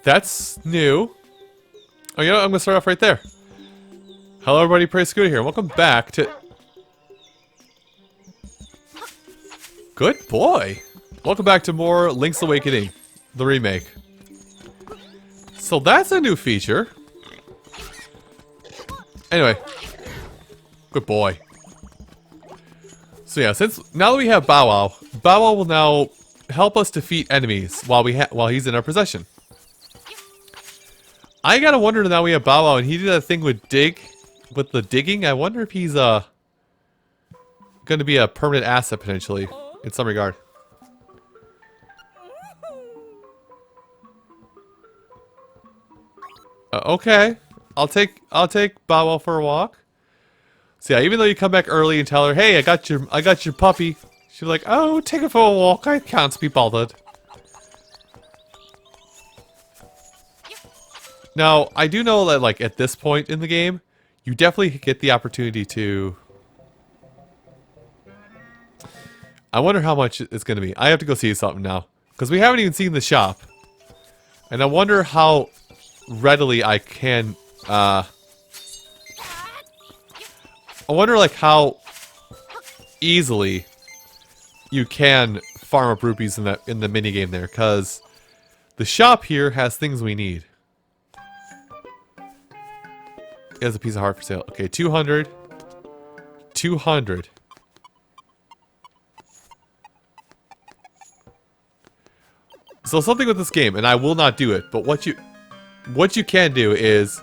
That's new. Oh, you know what? I'm gonna start off right there. Hello everybody, Praise Scooter here. Welcome back to... Good boy! Welcome back to more Link's Awakening, the remake. So that's a new feature. Anyway. Good boy. So yeah, now that we have Bow Wow, Bow Wow will now help us defeat enemies while he's in our possession. I gotta wonder now we have Bow Wow and he did that thing with the digging. I wonder if he's gonna be a permanent asset potentially in some regard. Okay, I'll take Bow Wow for a walk. So yeah, even though you come back early and tell her, "Hey, I got your puppy," she's like, "Oh, take it for a walk. I can't be bothered." Now, I do know that like at this point in the game, you definitely get the opportunity to. I wonder how much it's going to be. I have to go see something now because we haven't even seen the shop, and I wonder how readily I can. I wonder like how easily you can farm up rupees in the mini game there, because the shop here has things we need. It has a piece of heart for sale. Okay, 200. 200. So something with this game, and I will not do it, but what you can do is,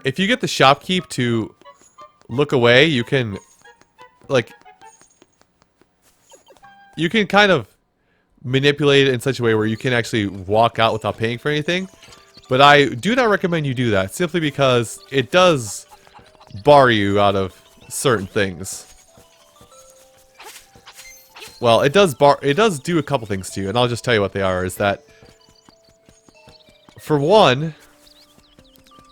if you get the shopkeep to look away, you can, like, you can kind of manipulate it in such a way where you can actually walk out without paying for anything. But I do not recommend you do that, simply because it does bar you out of certain things. Well, it does do a couple things to you, and I'll just tell you what they are, is that, for one,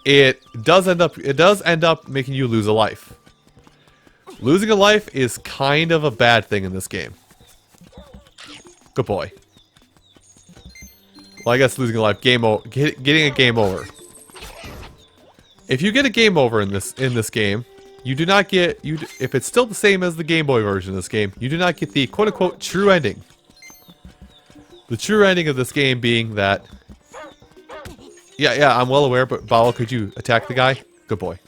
it does end up making you lose a life. Losing a life is kind of a bad thing in this game. Good boy. Well, I guess losing a life, getting a game over. If you get a game over in this game, you do not get if it's still the same as the Game Boy version of this game, you do not get the quote-unquote true ending. The true ending of this game being that, yeah, I'm well aware, but Bow, could you attack the guy? Good boy.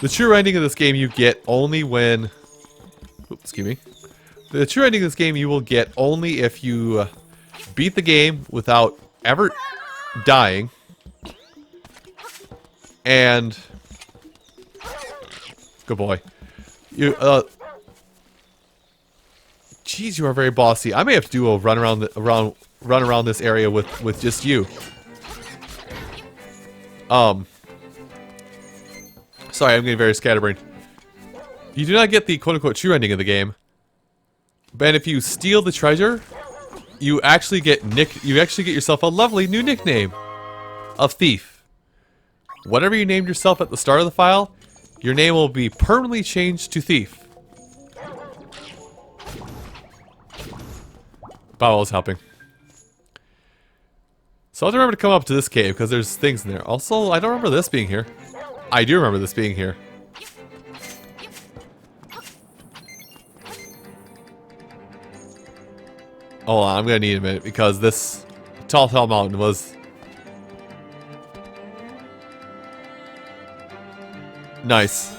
The true ending of this game you get only when... Oops, excuse me. The true ending of this game you will get only if you beat the game without ever dying. And... Good boy. Jeez, you are very bossy. I may have to do a run around this area with just you. Sorry, I'm getting very scatterbrained. You do not get the quote-unquote true ending of the game. But if you steal the treasure, you actually get yourself a lovely new nickname of Thief. Whatever you named yourself at the start of the file, your name will be permanently changed to Thief. Bowel's helping. So I have to remember to come up to this cave because there's things in there. Also, I don't remember this being here. I do remember this being here. Hold on, I'm gonna need a minute because this Tal Tal Mountain was nice.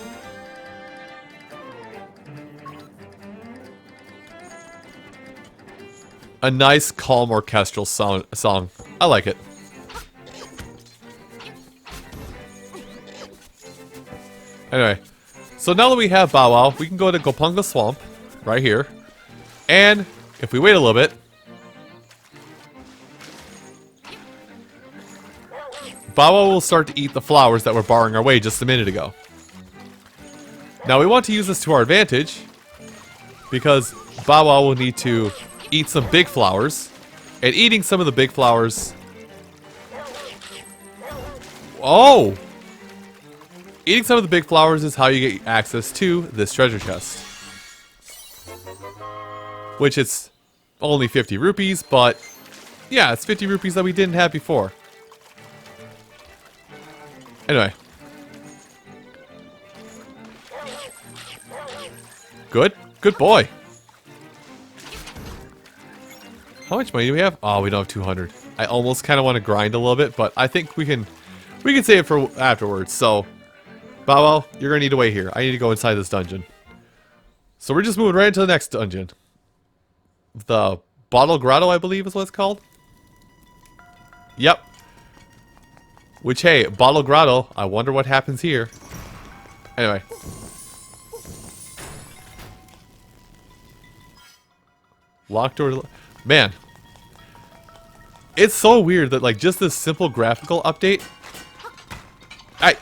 A nice, calm orchestral song. I like it. Anyway, so now that we have Bow Wow, we can go to Goponga Swamp, right here. And if we wait a little bit, Bow Wow will start to eat the flowers that were barring our way just a minute ago. Now we want to use this to our advantage, because Bow Wow will need to eat some big flowers, and eating some of the big flowers... Oh! Eating some of the big flowers is how you get access to this treasure chest. Which it's only 50 rupees, but yeah, it's 50 rupees that we didn't have before. Anyway. Good. Good boy. How much money do we have? Oh, we don't have 200. I almost kind of want to grind a little bit, but I think we can save it for afterwards. So, Bow Wow, you're going to need to wait here. I need to go inside this dungeon. So we're just moving right into the next dungeon. The Bottle Grotto, I believe is what it's called. Yep. Which, hey, Bottle Grotto, I wonder what happens here. Anyway. Locked door. Man. It's so weird that, like, just this simple graphical update. Hey!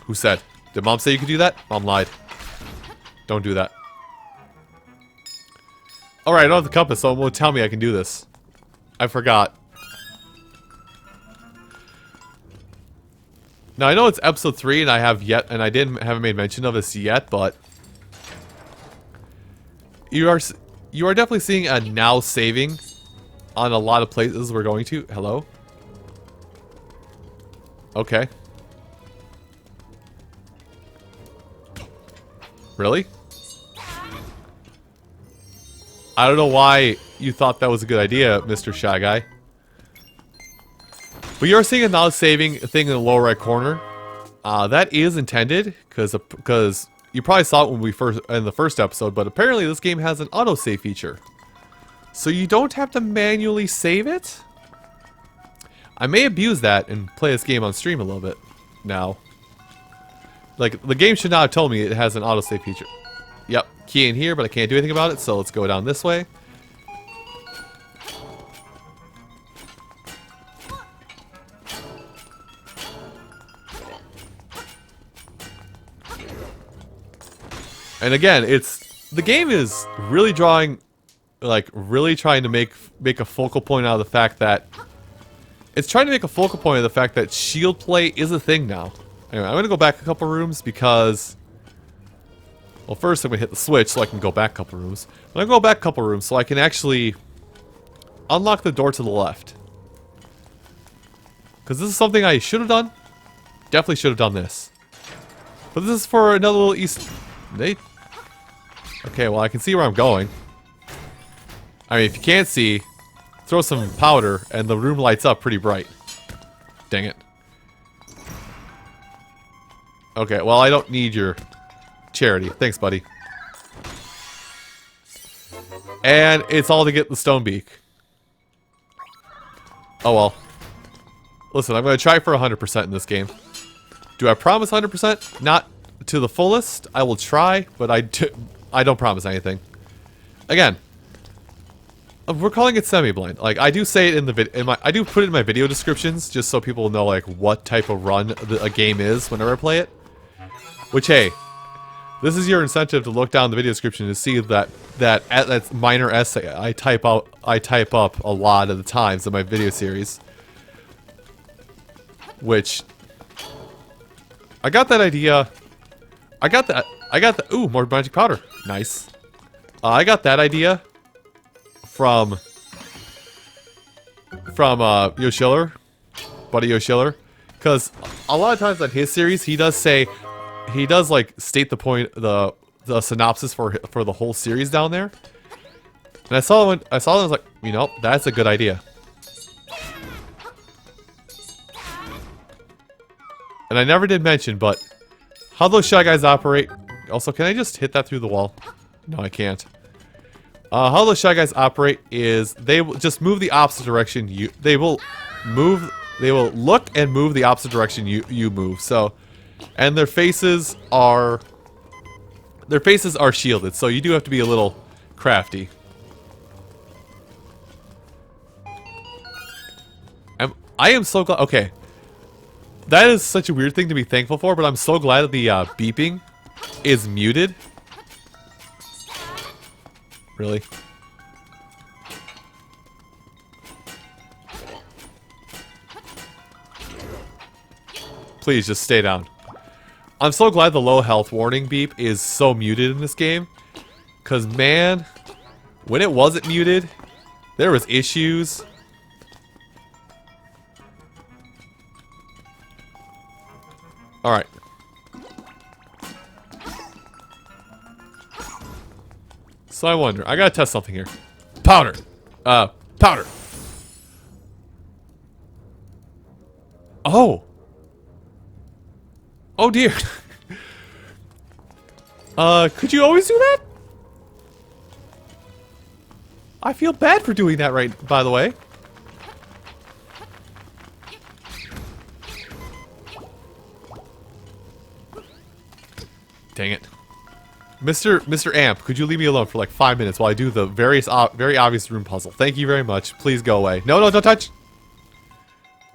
Who said? Did Mom say you could do that? Mom lied. Don't do that. Alright, I don't have the compass, so it won't tell me I can do this. I forgot. Now, I know it's episode 3, and I haven't made mention of this yet, but you are definitely seeing a now saving on a lot of places we're going to. Hello? Okay. Really? I don't know why you thought that was a good idea, Mr. Shy Guy. But you're seeing a now saving thing in the lower right corner. That is intended, because you probably saw it when in the first episode, but apparently this game has an autosave feature. So you don't have to manually save it? I may abuse that and play this game on stream a little bit now. Like, the game should not have told me it has an autosave feature. Yep, key in here, but I can't do anything about it, so let's go down this way. And again, the game is really trying to make a focal point out of the fact that shield play is a thing now. Anyway, I'm gonna go back a couple rooms because, well, first I'm gonna hit the switch so I can go back a couple rooms. I'm gonna go back a couple rooms so I can actually unlock the door to the left. Because this is something I should have done. Definitely should have done this. But this is for another little Okay, well, I can see where I'm going. I mean, if you can't see, throw some powder and the room lights up pretty bright. Dang it. Okay, well, I don't need your charity. Thanks, buddy. And it's all to get the stone beak. Oh, well. Listen, I'm going to try for 100% in this game. Do I promise 100%? Not to the fullest. I will try, but I don't promise anything. Again, we're calling it semi-blind. Like, I do say it in the I do put it in my video descriptions just so people know, like, what type of run a game is whenever I play it. Which, hey, this is your incentive to look down the video description to see that minor essay I type up a lot of the times in my video series. Which, I got that idea. Ooh, more magic powder. Nice. I got that idea from Yoshiller, Buddy Yoshiller, because a lot of times on his series he does like state the point, the synopsis for the whole series down there. And I saw it, I was like, you know, that's a good idea. And I never did mention, but how those Shy Guys operate. Also, can I just hit that through the wall? No, I can't. How those Shy Guys operate is they will just move the opposite direction. They will look and move the opposite direction you move. So, and their faces are shielded. So you do have to be a little crafty. I am so glad. Okay, that is such a weird thing to be thankful for, but I'm so glad that the beeping is muted. Really? Please just stay down. I'm so glad the low health warning beep is so muted in this game, Because, man, when it wasn't muted, there was issues. Alright. So I wonder, I gotta test something here. Powder! Powder! Oh! Oh dear! Could you always do that? I feel bad for doing that right, by the way. Dang it. Mr. Amp, could you leave me alone for like 5 minutes while I do the very obvious room puzzle? Thank you very much. Please go away. No, don't touch!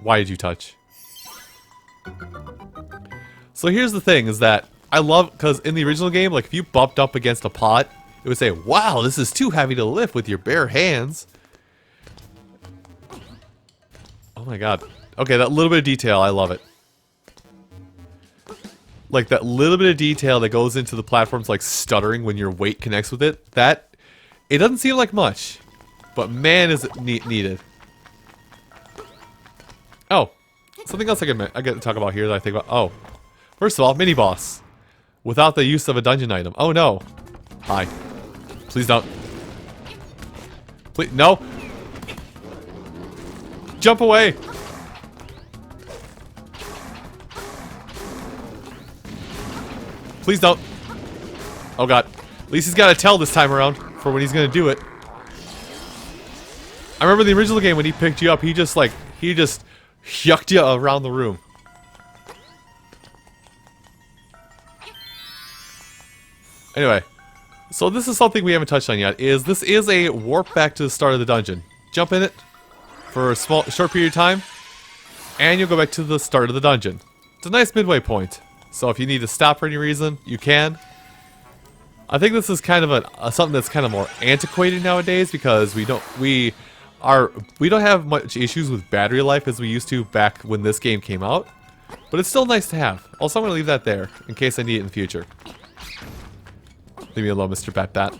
Why did you touch? So here's the thing, is that I love, because in the original game, like if you bumped up against a pot, it would say, wow, this is too heavy to lift with your bare hands. Oh my god. Okay, that little bit of detail, I love it. Like that little bit of detail that goes into the platforms like stuttering when your weight connects with it. That, it doesn't seem like much, but man is it needed. Oh, something else I get to talk about here that I think about. Oh, first of all, mini boss. Without the use of a dungeon item. Oh no. Hi. Please don't. Please, no. Jump away. Please don't. Oh god. At least he's got a tell this time around for when he's gonna do it. I remember the original game when he picked you up, he just yucked you around the room. Anyway, so this is something we haven't touched on yet, this is a warp back to the start of the dungeon. Jump in it for a short period of time, and you'll go back to the start of the dungeon. It's a nice midway point. So if you need to stop for any reason, you can. I think this is kind of something that's kind of more antiquated nowadays because we don't have much issues with battery life as we used to back when this game came out. But it's still nice to have. Also, I'm going to leave that there in case I need it in the future. Leave me alone, Mr. Bat Bat.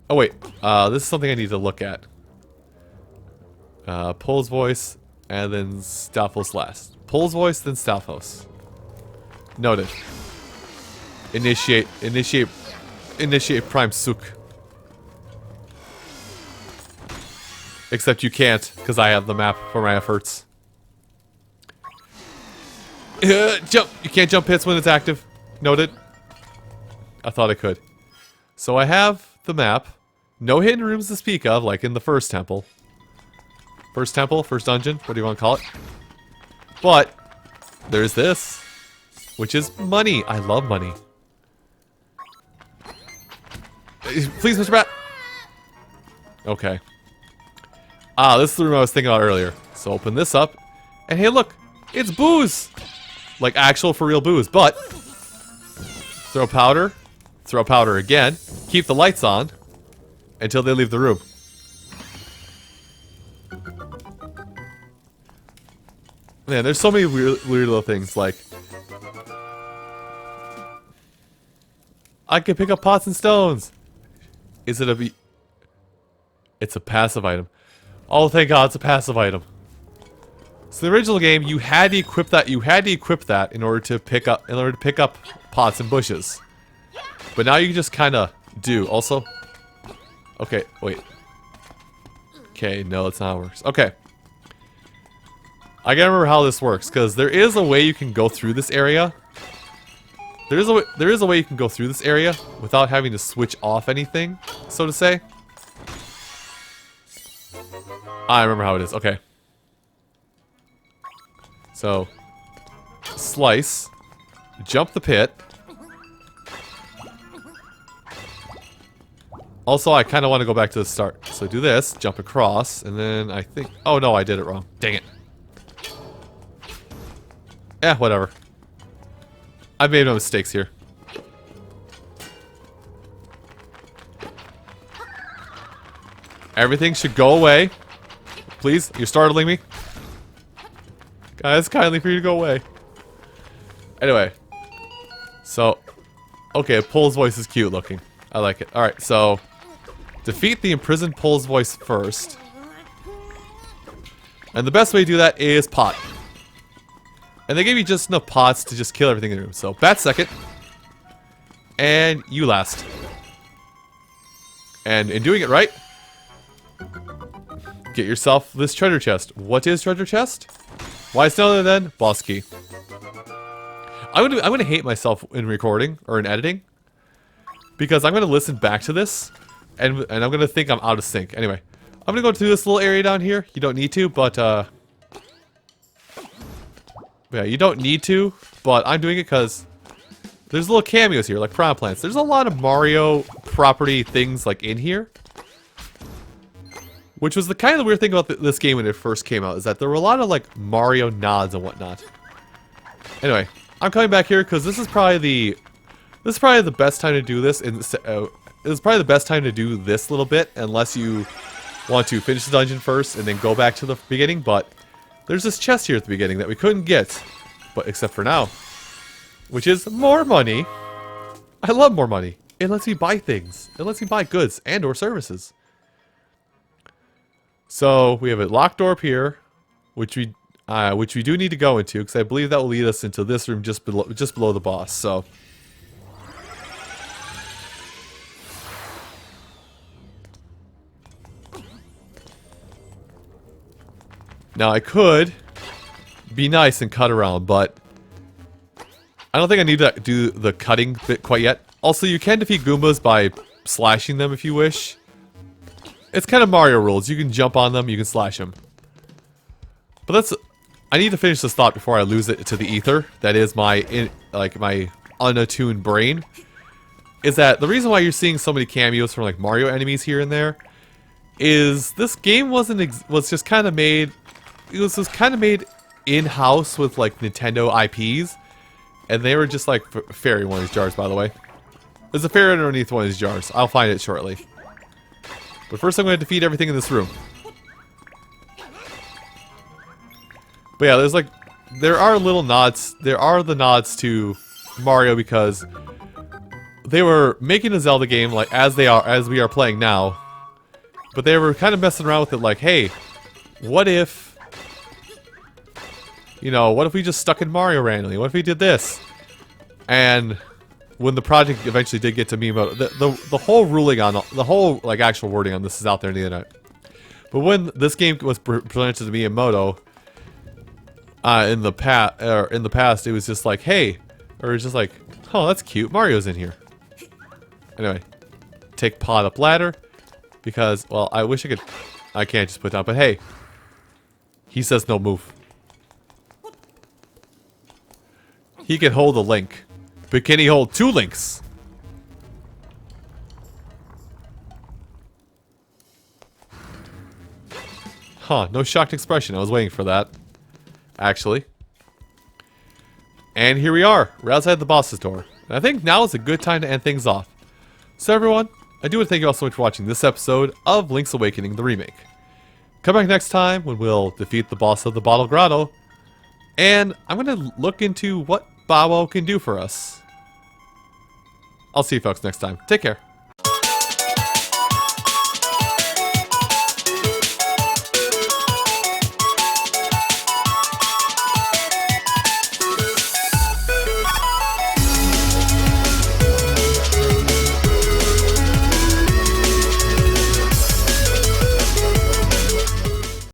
Oh wait, this is something I need to look at. Pole's voice, and then Stalfos last. Pole's voice, then Stalfos. Noted. Initiate Prime Suk. Except you can't, because I have the map for my efforts. Jump! You can't jump hits when it's active. Noted. I thought I could. So I have the map. No hidden rooms to speak of, like in the first temple. First temple, first dungeon, what do you want to call it? But, there's this. Which is money. I love money. Please, Mr. Bat! Okay. Ah, this is the room I was thinking about earlier. So open this up. And hey, look! It's booze! Like actual for real booze, but... Throw powder. Throw powder again. Keep the lights on. Until they leave the room. Man, there's so many weird little things, like... I can pick up pots and stones! Is it a... It's a passive item. Oh, thank God, it's a passive item. So the original game, you had to equip that. You had to equip that in order to pick up pots and bushes. But now you can just kind of do. Also, okay, wait. Okay, no, that's not how it works. Okay, I gotta remember how this works because there is a way you can go through this area. There is a way you can go through this area without having to switch off anything, so to say. I remember how it is. Okay. So, slice, jump the pit. Also, I kind of want to go back to the start. So do this, jump across, and then I think... Oh no, I did it wrong. Dang it. Yeah, whatever. I made no mistakes here. Everything should go away. Please, you're startling me. Guys, kindly for you to go away. Anyway. So, okay, Pole's voice is cute looking. I like it. Alright, so defeat the imprisoned Pole's voice first. And the best way to do that is pot. And they gave you just enough pots to just kill everything in the room. So Bat second. And you last. And in doing it right, get yourself this treasure chest. What is treasure chest? Why, it's none other than boss key. I'm gonna hate myself in recording or in editing because I'm gonna listen back to this and I'm gonna think I'm out of sync. Anyway, I'm gonna go to this little area down here. You don't need to, but yeah, you don't need to, but I'm doing it because there's little cameos here, like piranha plants. There's a lot of Mario property things like in here. Which was the kind of the weird thing about this game when it first came out, is that there were a lot of like Mario nods and whatnot. Anyway, I'm coming back here because this is probably the best time to do this. This is probably the best time to do this little bit, unless you want to finish the dungeon first and then go back to the beginning. But there's this chest here at the beginning that we couldn't get, but except for now, which is more money. I love more money. It lets me buy things. It lets me buy goods and or services. So we have a locked door up here, which we do need to go into, because I believe that will lead us into this room just below the boss. So now I could be nice and cut around, but I don't think I need to do the cutting bit quite yet. Also, you can defeat Goombas by slashing them if you wish. It's kind of Mario rules. You can jump on them, you can slash them. But I need to finish this thought before I lose it to the ether. That is my unattuned brain. Is that the reason why you're seeing so many cameos from like Mario enemies here and there? Is this game was just kind of made. It was just kind of made in-house with like Nintendo IPs, and they were just like fairy one of these jars. By the way, there's a fairy underneath one of these jars. I'll find it shortly. But first I'm going to defeat everything in this room. But yeah, there are little nods. There are the nods to Mario because they were making a Zelda game like as we are playing now. But they were kind of messing around with it like, hey, what if, what if we just stuck in Mario randomly? What if we did this? And when the project eventually did get to Miyamoto, the whole ruling on the whole like actual wording on this is out there on the internet. But when this game was presented to Miyamoto in the past, it was just like, hey, or it's just like, oh, that's cute, Mario's in here. Anyway, take pot up ladder because, well, I wish I could. I can't just put down, but hey, he says no move. He can hold a link. But can he hold 2 links? Huh, no shocked expression. I was waiting for that. Actually. And here we are. We're outside the boss's door. And I think now is a good time to end things off. So everyone, I do want to thank you all so much for watching this episode of Link's Awakening, the remake. Come back next time when we'll defeat the boss of the Bottle Grotto. And I'm going to look into what Bow Wow can do for us. I'll see you folks next time. Take care.